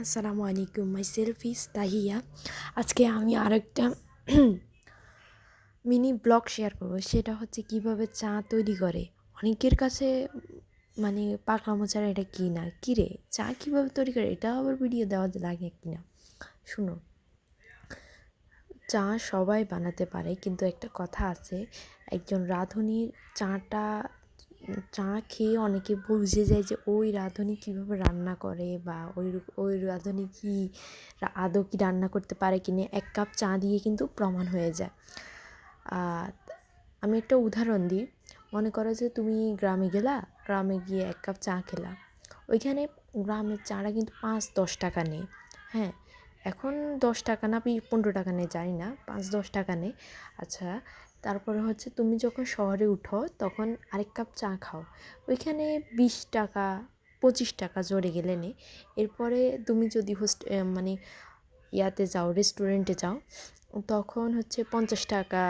আসসালামু আলাইকুম, my self is Tahiya. আজকে আমি আরেকটা মিনি ব্লগ শেয়ার করব। সেটা হচ্ছে কিভাবে চা তৈরি করে। অনেকের কাছে মানে পাকলামো ছাড়া এটা কী না, কী রে চা কীভাবে তৈরি করে, এটা আবার ভিডিও দেওয়া লাগে কি না। শুনো, চা সবাই বানাতে পারে, কিন্তু একটা কথা আছে, একজন রাঁধুনির চা খেয়ে অনেকে বুঝে যায় যে ওই রাঁধুনি কীভাবে রান্না করে, বা ওই রাঁধুনি কি আদৌ কি রান্না করতে পারে কিনা এক কাপ চা দিয়ে কিন্তু প্রমাণ হয়ে যায়। আমি একটা উদাহরণ দিই। মনে করো যে তুমি গ্রামে গেলা, গ্রামে গিয়ে এক কাপ চা খেলা। ওইখানে গ্রামের চাটা কিন্তু 5-10 টাকা নেই। হ্যাঁ, এখন 10 টাকা না 15 টাকা নেই জানি না, 5-10 টাকা নেই। আচ্ছা, তারপরে হচ্ছে তুমি যখন শহরে উঠো তখন আরেক কাপ চা খাও, ওইখানে 20 টাকা 25 টাকা জোরে গেলে নেই। এরপরে তুমি যদি মানে ইয়াতে যাও, রেস্টুরেন্টে যাও, তখন হচ্ছে 50 টাকা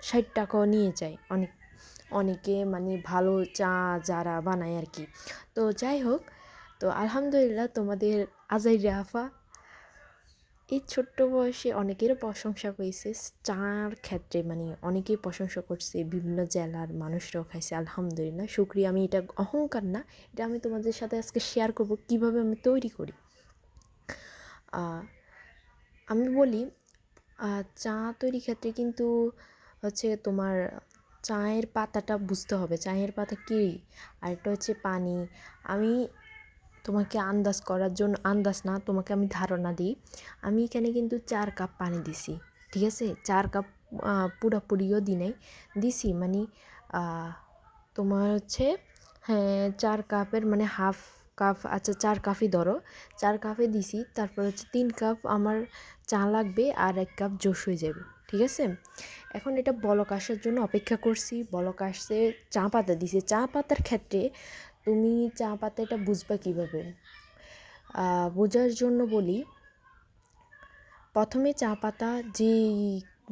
60 টাকাও নিয়ে যায় অনেকে, মানে ভালো চা যারা বানায় আর কি। তো যাই হোক, তো আলহামদুলিল্লাহ তোমাদের আজাইরা আফা এই ছোট্ট বয়সে অনেকেরও প্রশংসা পেয়েছে চার ক্ষেত্রে, মানে অনেকেই প্রশংসা করছে, বিভিন্ন জেলার মানুষরাও খাইছে। আলহামদুলিল্লাহ, শুকরিয়া। আমি এটা অহংকার না, এটা আমি তোমাদের সাথে আজকে শেয়ার করব কিভাবে আমি তৈরি করি। আমি বলি, চা তৈরি ক্ষেত্রে কিন্তু হচ্ছে তোমার চায়ের পাতাটা বুঝতে হবে, চায়ের পাতা কী, আর একটা হচ্ছে পানি। আমি তোমাকে আন্দাজ করার জন্য, আন্দাজ না, তোমাকে আমি ধারণা দিই। আমি এখানে কিন্তু 4 কাপ পানি দিছি, ঠিক আছে? 4 কাপ পুরাপুরিও দিছি, মানে তোমার হচ্ছে, হ্যাঁ, 4 কাপের মানে হাফ কাপ। আচ্ছা, 4 কাপই ধরো, 4 কাপে দিছি। তারপর হচ্ছে 3 কাপ আমার চা লাগবে, আর 1 কাপ জোশ হয়ে যাবে, ঠিক আছে? এখন এটা বলক আসার জন্য অপেক্ষা করছি। বলক আসছে, চা পাতা দিছি। চা পাতার ক্ষেত্রে তুমি চা পাতা এটা বুঝবা কীভাবে, বোঝার জন্য বলি। প্রথমে চা পাতা যেই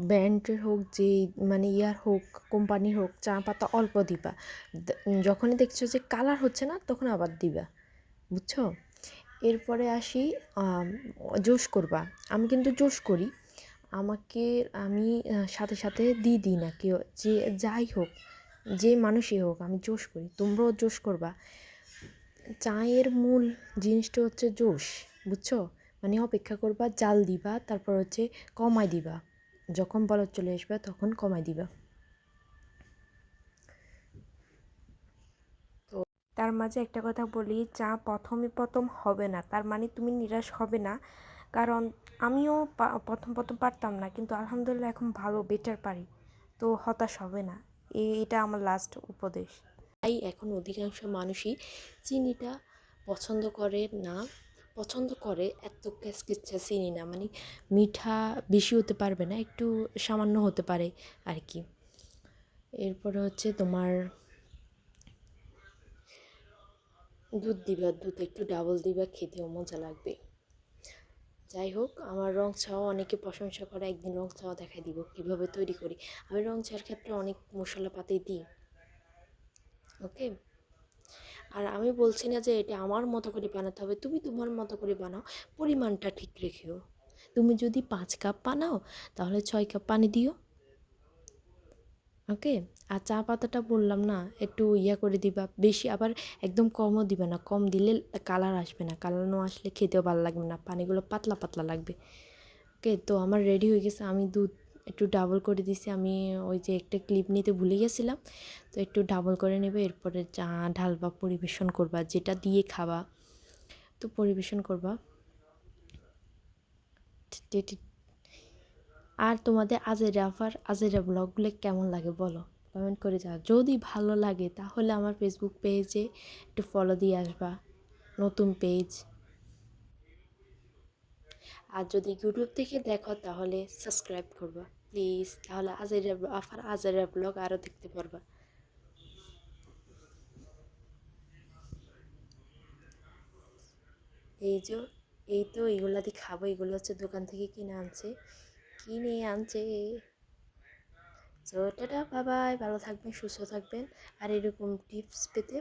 ব্র্যান্ডের হোক, যেই মানে ইয়ার হোক, কোম্পানির হোক, চা পাতা অল্প দিবা। যখনই দেখছো যে কালার হচ্ছে না, তখন আবার দিবা, বুঝছো? এরপরে আসি, জোশ করবা। আমি কিন্তু জোশ করি, আমি সাথে সাথে দিই না, কেউ যে যাই হোক, যে মানুষই হোক, আমি জোশ করি। তোমরাও জোশ করবা। চায়ের মূল জিনিসটা হচ্ছে জোশ, বুঝছো? মানে অপেক্ষা করবা, জাল দিবা, তারপর হচ্ছে কমাই দিবা। যখন বলদ চলে আসবে তখন কমাই দিবা। তো তার মাঝে একটা কথা বলি, চা প্রথম হবে না, তার মানে তুমি নিরাশ হবে না। কারণ আমিও প্রথম পারতাম না, কিন্তু আলহামদুলিল্লাহ এখন ভালো বেটার পারি। তো হতাশ হবে না, এটা আমার লাস্ট উপদেশ। তাই এখন অধিকাংশ মানুষই চিনিটা পছন্দ করে না, পছন্দ করে এত ক্যাচকেচা চিনি না, মানে মিঠা বেশি হতে পারবে না, একটু সামান্য হতে পারে আর কি। এরপরে হচ্ছে তোমার দুধ দিবা, দুধ একটু ডাবল দিবা, খেতেও মজা লাগবে। যাই হোক, আমার রং চাও অনেকে প্রশংসা করে, একদিন রং চাও দেখাই দিব কীভাবে তৈরি করি। আমি রং চার ক্ষেত্রে অনেক মশলাপাতি দিই, ওকে? আর আমি বলছি না যে এটা আমার মতো করে বানাতে হবে, তুমি তোমার মতো করে বানাও, পরিমাণটা ঠিক রেখেও। তুমি যদি 5 কাপ বানাও, তাহলে 6 কাপ পানি দিও, ওকে? আর চা পাতাটা বললাম না, একটু করে দিবা, বেশি আবার একদম কমও দিবে না, কম দিলে কালার আসবে না, কালার না আসলে খেতেও ভালো লাগবে না, পানিগুলো পাতলা পাতলা লাগবে, ওকে? তো আমার রেডি হয়ে গেছে। আমি দুধ একটু ডাবল করে দিছি, আমি ওই যে একটা ক্লিপ নিতে ভুলে গেছিলাম, তো একটু ডাবল করে নেবে। এরপরে চা ঢালবা, পরিবেশন করবা, যেটা দিয়ে খাবা তো পরিবেশন করবা। আর তোমাদের আজেরা ব্লগগুলো কেমন লাগে বলো, কমেন্ট করে যাও। যদি ভালো লাগে তাহলে আমার ফেসবুক পেজে একটু ফলো দিয়ে আসবা, নতুন পেজ। আর যদি ইউটিউব থেকে দেখো তাহলে সাবস্ক্রাইব করবা প্লিজ, তাহলে আজেরা ব্লগ আরও দেখতে পারবা। এই যে, এই তো এগুলা দিয়ে খাবো, এগুলো হচ্ছে দোকান থেকে কিনে আনছে। সো টাটা, বাই বাই, ভালো থাকবেন, সুস্থ থাকবেন। আর এরকম টিপস পেতে